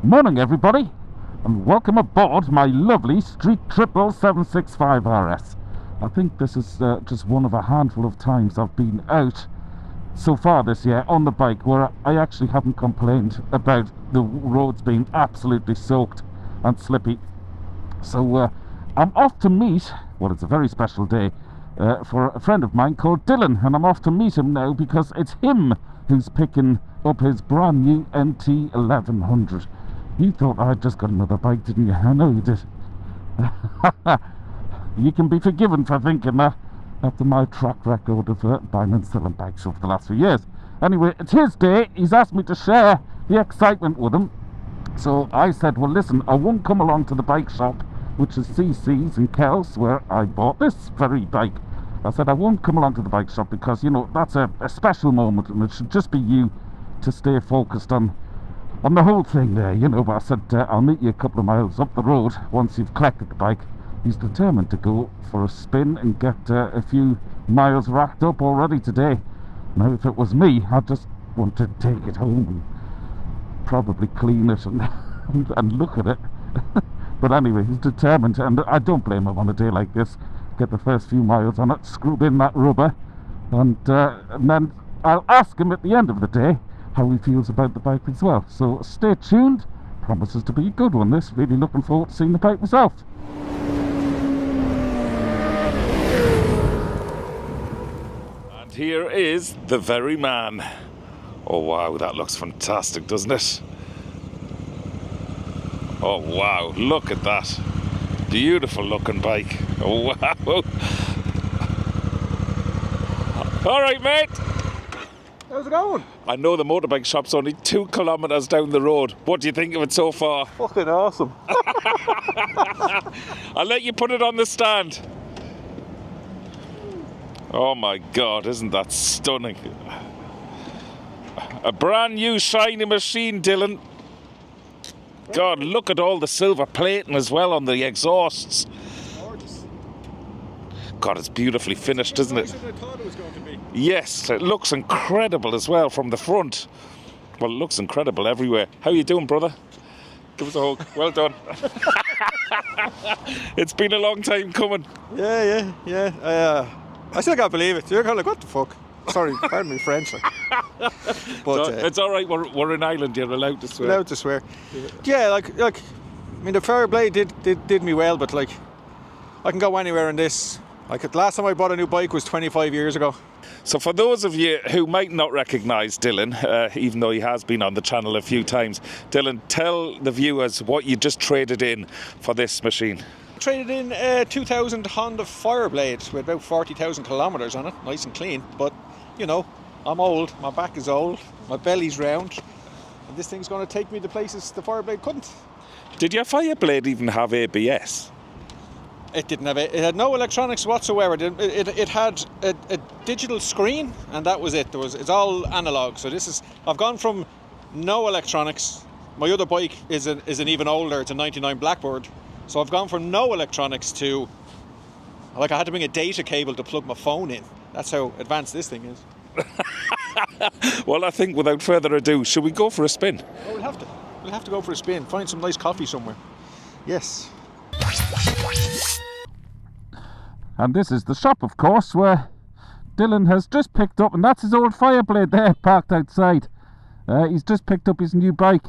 Morning everybody, and welcome aboard my lovely Street Triple 765 RS. I think this is just one of a handful of times I've been out so far this year on the bike where I actually haven't complained about the roads being absolutely soaked and slippy. So I'm off to meet, well, it's a very special day for a friend of mine called Dylan, and I'm off to meet him now because it's him who's picking up his brand new NT 1100. You thought I'd just got another bike, didn't you? I know you did. You can be forgiven for thinking that after my track record of buying and selling bikes over the last few years. Anyway, it's his day. He's asked me to share the excitement with him. So I said, well, listen, I won't come along to the bike shop, which is CC's in Kells, where I bought this very bike. I said, I won't come along to the bike shop because, you know, that's a special moment and it should just be you to stay focused on the whole thing there, you know. But I said, I'll meet you a couple of miles up the road once you've collected the bike. He's determined to go for a spin and get a few miles racked up already today. Now, if it was me, I'd just want to take it home and probably clean it and look at it. But anyway, he's determined, and I don't blame him on a day like this. Get the first few miles on it, screw in that rubber, and then I'll ask him at the end of the day how he feels about the bike as well. So stay tuned. Promises to be a good one, this. Really looking forward to seeing the bike myself. And here is the very man. Oh wow, that looks fantastic, doesn't it? Oh wow, look at that. Beautiful looking bike. Oh wow. Alright mate. How's it going? I know the motorbike shop's only 2 kilometres down the road. What do you think of it so far? Fucking awesome. I'll let you put it on the stand. Oh my God, isn't that stunning? A brand new shiny machine, Dylan. God, look at all the silver plating as well on the exhausts. Gorgeous. God, it's beautifully finished, isn't it? Nicer than I thought it was going to be. Yes, it looks incredible as well from the front. Well, it looks incredible everywhere. How you doing, brother? Give us a hug. Well done. It's been a long time coming. Yeah. I still can't believe it. You're kind of like, what the fuck? Sorry, pardon me French. But it's all right. We're in Ireland. You're allowed to swear. Allowed to swear. Yeah, like. I mean, the Fairblade did me well, but like, I can go anywhere in this. Like, the last time I bought a new bike was 25 years ago. So for those of you who might not recognise Dylan, even though he has been on the channel a few times, Dylan, tell the viewers what you just traded in for this machine. Traded in a 2000 Honda Fireblade with about 40,000 kilometres on it, nice and clean. But, you know, I'm old, my back is old, my belly's round, and this thing's going to take me to places the Fireblade couldn't. Did your Fireblade even have ABS? It didn't have it. It had no electronics whatsoever. It had a digital screen, and that was it. It's all analog. So I've gone from no electronics. My other bike is an even older. It's a 99 Blackbird. So I've gone from no electronics to, like, I had to bring a data cable to plug my phone in. That's how advanced this thing is. Well, I think without further ado, should we go for a spin? Oh, we'll have to go for a spin. Find some nice coffee somewhere. Yes. And this is the shop, of course, where Dylan has just picked up, and that's his old Fireblade there, parked outside. He's just picked up his new bike.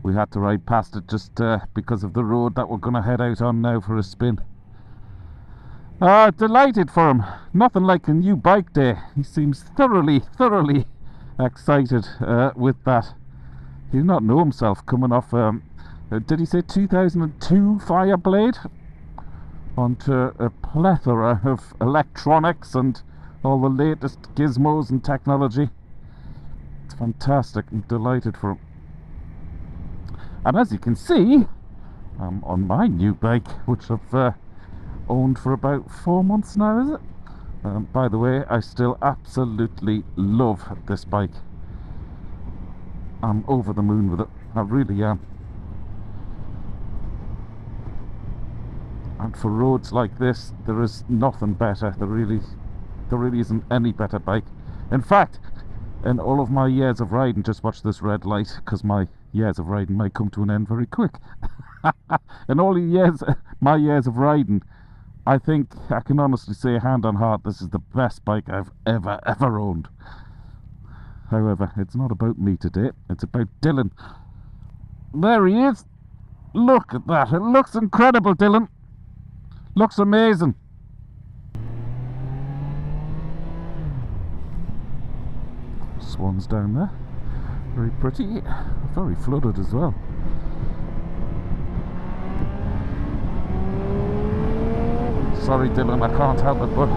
We had to ride past it just because of the road that we're going to head out on now for a spin. Delighted for him. Nothing like a new bike day. He seems thoroughly excited with that. He did not know himself coming off, did he say 2002 Fireblade? Onto a plethora of electronics and all the latest gizmos and technology. It's fantastic. I'm delighted for him. And as you can see, I'm on my new bike, which I've owned for about 4 months now, is it? By the way, I still absolutely love this bike. I'm over the moon with it. I really am. And for roads like this, there is nothing better. There really isn't any better bike. In fact, in all of my years of riding, just watch this red light, because my years of riding might come to an end very quick. In all my years of riding, I think I can honestly say, hand on heart, this is the best bike I've ever owned. However, it's not about me today, it's about Dylan. There he is. Look at that, it looks incredible, Dylan. Looks amazing. Swans down there, very pretty, very flooded as well. Sorry Dylan, I can't help it, but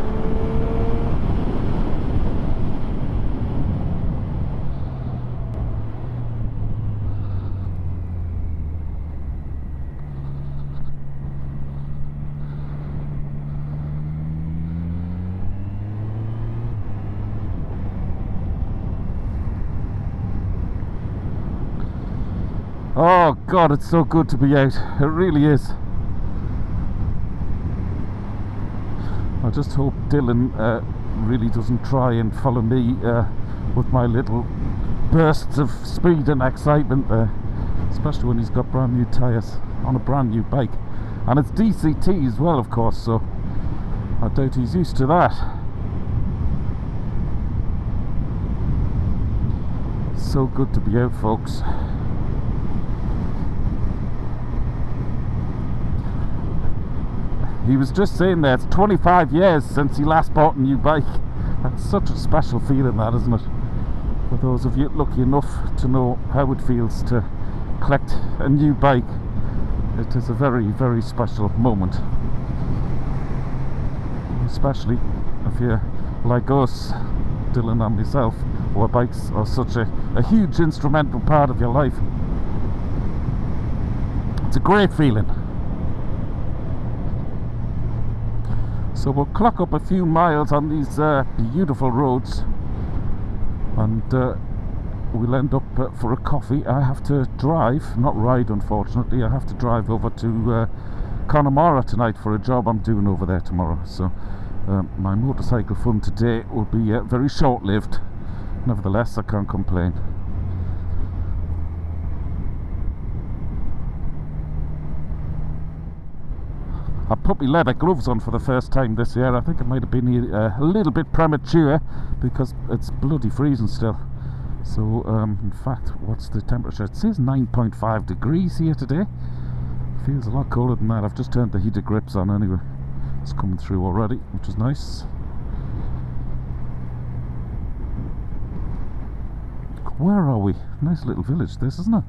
oh God, it's so good to be out. It really is. I just hope Dylan really doesn't try and follow me with my little bursts of speed and excitement there, especially when he's got brand new tyres on a brand new bike, and it's DCT as well, of course, so I doubt he's used to that. So good to be out, folks. He was just saying that it's 25 years since he last bought a new bike. That's such a special feeling, that, isn't it? For those of you lucky enough to know how it feels to collect a new bike, it is a very, very special moment. Especially if you're like us, Dylan and myself, where bikes are such a huge instrumental part of your life. It's a great feeling. So we'll clock up a few miles on these beautiful roads, and we'll end up for a coffee. I have to drive, not ride unfortunately, I have to drive over to Connemara tonight for a job I'm doing over there tomorrow. So my motorcycle fun today will be very short-lived. Nevertheless, I can't complain. I put my leather gloves on for the first time this year. I think it might have been a little bit premature because it's bloody freezing still. So in fact, what's the temperature? It says 9.5 degrees here today. Feels a lot colder than that. I've just turned the heated grips on anyway. It's coming through already, which is nice. Where are we? Nice little village this, isn't it?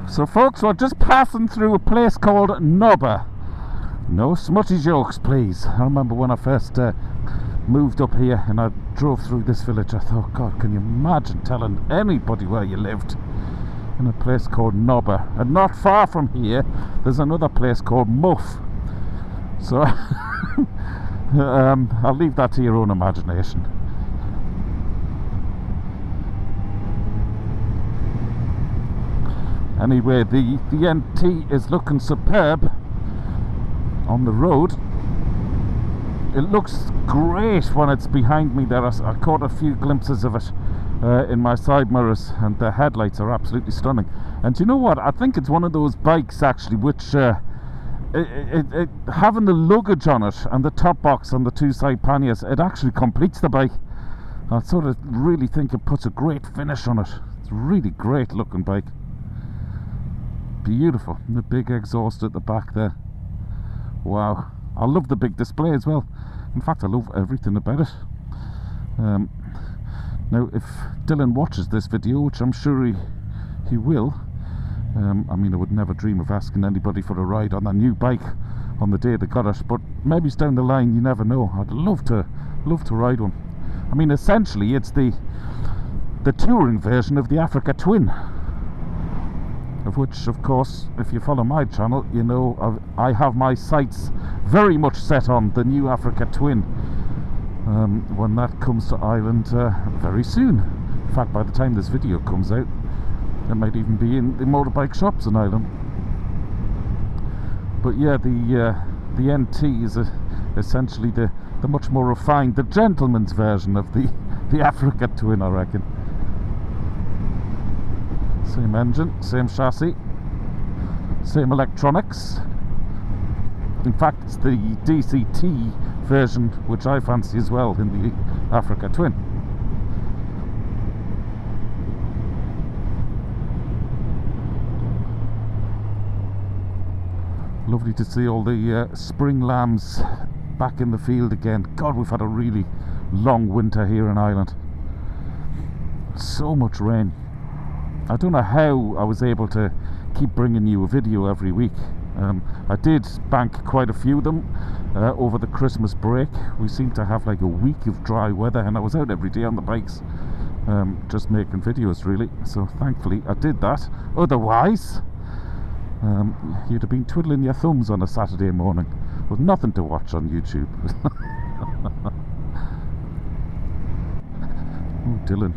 So folks, we're just passing through a place called Nobber. No smutty jokes, please. I remember when I first moved up here and I drove through this village, I thought, God, can you imagine telling anybody where you lived? In a place called Nobber. And not far from here, there's another place called Muff. So, I'll leave that to your own imagination. Anyway, the NT is looking superb on the road. It looks great when it's behind me there. I caught a few glimpses of it in my side mirrors, and the headlights are absolutely stunning. And you know what? I think it's one of those bikes actually which having the luggage on it and the top box on the two side panniers, it actually completes the bike. I sort of really think it puts a great finish on it. It's a really great looking bike. Beautiful. And the big exhaust at the back there. Wow. I love the big display as well. In fact, I love everything about it. Now, if Dylan watches this video, which I'm sure he will, I mean, I would never dream of asking anybody for a ride on their new bike on the day they got it, but maybe it's down the line, you never know. I'd love to ride one. I mean, essentially, it's the touring version of the Africa Twin, of which, of course, if you follow my channel, you know I have my sights very much set on the new Africa Twin when that comes to Ireland very soon. In fact, by the time this video comes out, It might even be in the motorbike shops in Ireland. But yeah, the NT is essentially the much more refined, the gentleman's version of the Africa Twin, I reckon. Same engine, same chassis, same electronics. In fact, it's the DCT version which I fancy as well in the Africa Twin. Lovely to see all the spring lambs back in the field again. God, we've had a really long winter here in Ireland. So much rain. I don't know how I was able to keep bringing you a video every week. I did bank quite a few of them over the Christmas break. We seemed to have like a week of dry weather, and I was out every day on the bikes just making videos really. So thankfully I did that. Otherwise you'd have been twiddling your thumbs on a Saturday morning with nothing to watch on YouTube. Oh, Dylan.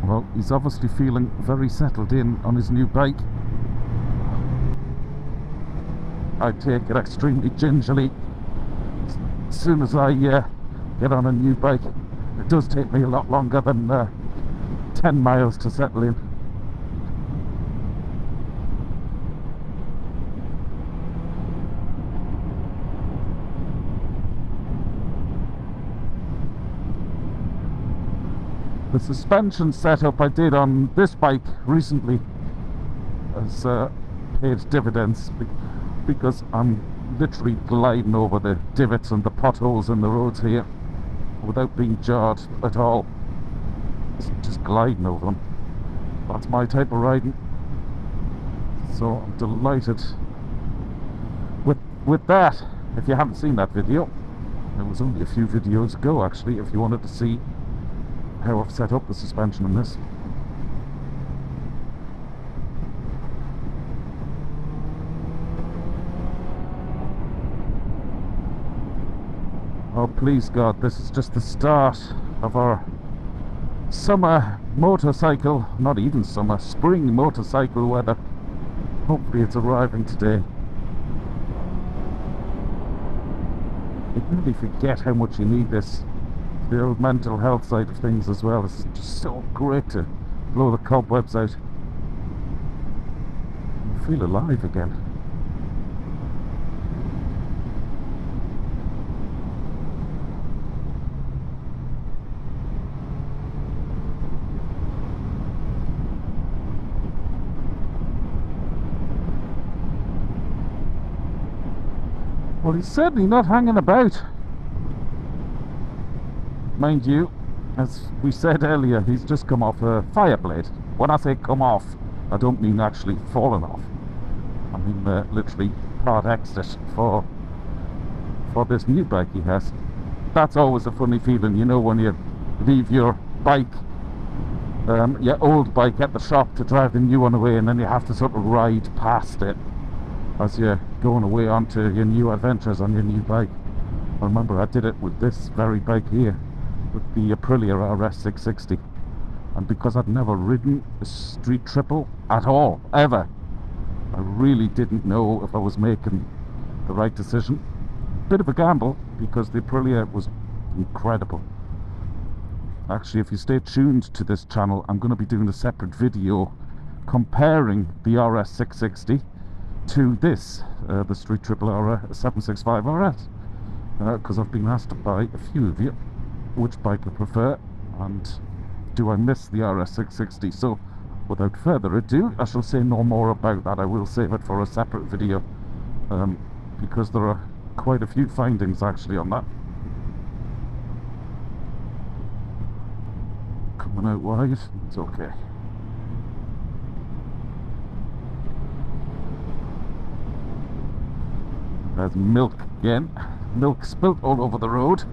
Well, he's obviously feeling very settled in on his new bike. I take it extremely gingerly. As soon as I get on a new bike, it does take me a lot longer than 10 miles to settle in. The suspension setup I did on this bike recently has paid dividends, because I'm literally gliding over the divots and the potholes in the roads here without being jarred at all. Just gliding over them. That's my type of riding. So I'm delighted with that. If you haven't seen that video, it was only a few videos ago actually, if you wanted to see how I've set up the suspension on this. Oh please God, this is just the start of our summer motorcycle, not even summer, spring motorcycle weather. Hopefully it's arriving today. You really forget how much you need this. The old mental health side of things as well. It's just so great to blow the cobwebs out and feel alive again. Well, he's certainly not hanging about. Mind you, as we said earlier, he's just come off a fire blade. When I say come off, I don't mean actually fallen off. I mean literally part exit for this new bike he has. That's always a funny feeling, you know, when you leave your bike, your old bike at the shop to drive the new one away, and then you have to sort of ride past it as you're going away onto your new adventures on your new bike. I remember I did it with this very bike here, with the Aprilia RS660, and because I'd never ridden a street triple at all, ever, I really didn't know if I was making the right decision. Bit of a gamble, because the Aprilia was incredible. Actually, if you stay tuned to this channel, I'm going to be doing a separate video comparing the RS660 to this, the Street Triple A765 RS, because I've been asked by a few of you which bike I prefer and do I miss the RS660. So without further ado, I shall say no more about that. I will save it for a separate video, because there are quite a few findings actually on that. Coming out wide, it's okay. There's milk again. Milk spilt all over the road.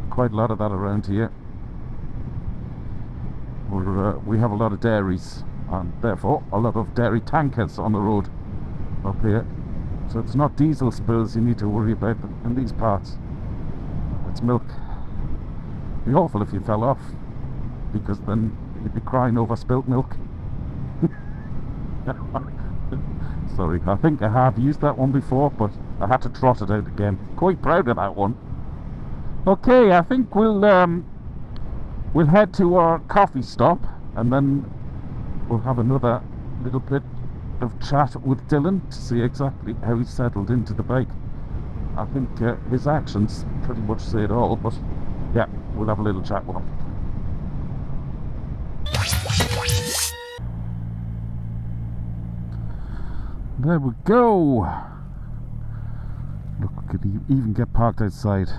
Quite a lot of that around here. We have a lot of dairies, and therefore a lot of dairy tankers on the road up here. So it's not diesel spills you need to worry about in these parts. It's milk. It'd be awful if you fell off, because then you'd be crying over spilt milk. Sorry, I think I have used that one before, but I had to trot it out again. Quite proud of that one. Okay, I think we'll head to our coffee stop, and then we'll have another little bit of chat with Dylan to see exactly how he's settled into the bike. I think his actions pretty much say it all, but yeah, we'll have a little chat with him. There we go. Look, we could even get parked outside.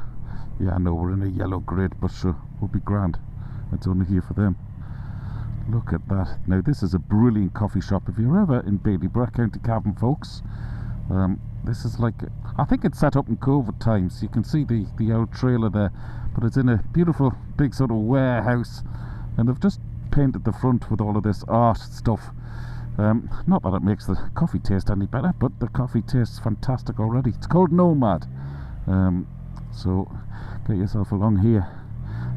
Yeah, I know we're in a yellow grid, but sure, we'll be grand. It's only here for them. Look at that. Now, this is a brilliant coffee shop. If you're ever in Ballybor, County Cavan, folks, this is like, I think it's set up in COVID times. You can see the old trailer there, but it's in a beautiful big sort of warehouse, and they've just painted the front with all of this art stuff. Not that it makes the coffee taste any better, but the coffee tastes fantastic already. It's called Nomad. So get yourself along here.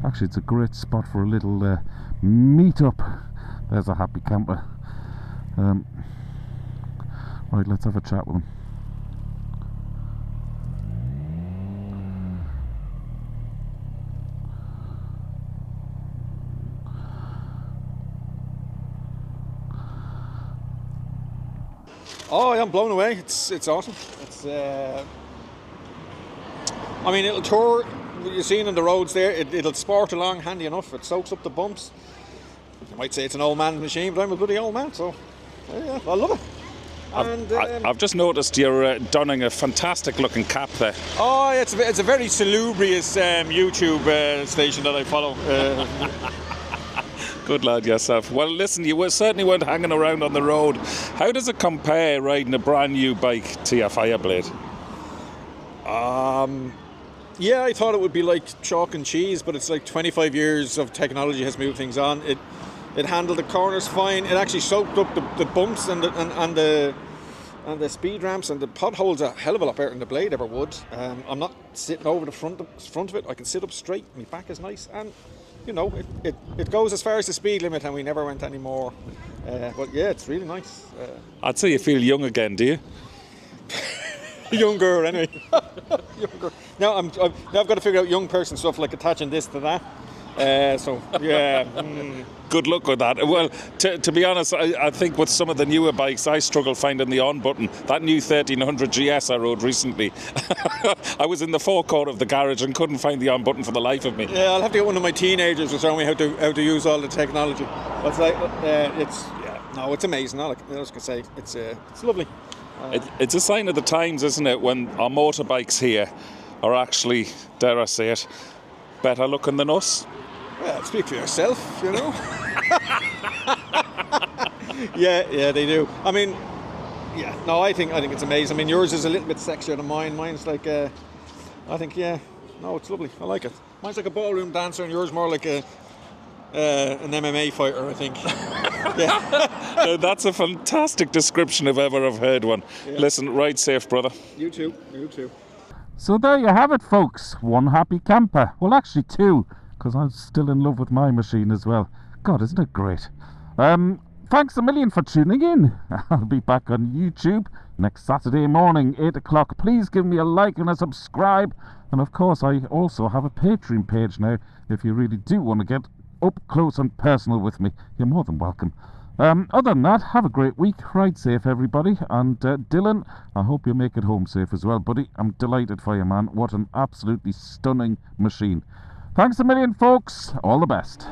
Actually, it's a great spot for a little meet-up. There's a happy camper. Right, let's have a chat with him. Oh, yeah, I'm blown away. It's awesome. It's I mean, it'll tour. You're seeing on the roads there. It'll sport along handy enough. It soaks up the bumps. You might say it's an old man's machine, but I'm a bloody old man, so yeah, I love it. And I've just noticed you're donning a fantastic looking cap there. Oh, it's a very salubrious YouTube station that I follow. Good lad yourself. Well, listen, you certainly weren't hanging around on the road. How does it compare riding a brand new bike to your Fireblade? Yeah, I thought it would be like chalk and cheese, but it's like 25 years of technology has moved things on. It handled the corners fine. It actually soaked up the bumps and the speed ramps and the potholes a hell of a lot better than the Blade ever would. I'm not sitting over the front of it. I can sit up straight. My back is nice, and you know it goes as far as the speed limit, and we never went any more. But yeah, it's really nice. I'd say you feel young again, do you? Younger anyway. Younger. Now I've got to figure out young person stuff like attaching this to that. So yeah. Good luck with that. Well, to be honest, I think with some of the newer bikes, I struggle finding the on button. That new 1300 GS I rode recently, I was in the forecourt of the garage and couldn't find the on button for the life of me. Yeah, I'll have to get one of my teenagers to show me how to use all the technology. But like, it's amazing. All I was gonna say, it's lovely. It's a sign of the times, isn't it, when our motorbikes here are actually, dare I say it, better looking than us. Well, speak for yourself, you know. yeah, they do. I mean, yeah, no, I think it's amazing. I mean, yours is a little bit sexier than mine. Mine's like, I think, yeah, no, it's lovely. I like it. Mine's like a ballroom dancer, and yours more like an MMA fighter, I think. Yeah. That's a fantastic description if ever I've heard one. Yeah. Listen, ride safe, brother. You too. So there you have it, folks. One happy camper. Well, actually two, because I'm still in love with my machine as well. God, isn't it great? Thanks a million for tuning in. I'll be back on YouTube next Saturday morning, 8 o'clock. Please give me a like and a subscribe. And of course, I also have a Patreon page now. If you really do want to get up close and personal with me, you're more than welcome. Other than that, have a great week. Ride safe, everybody. And Dylan, I hope you make it home safe as well, buddy. I'm delighted for you, man. What an absolutely stunning machine. Thanks a million, folks. All the best.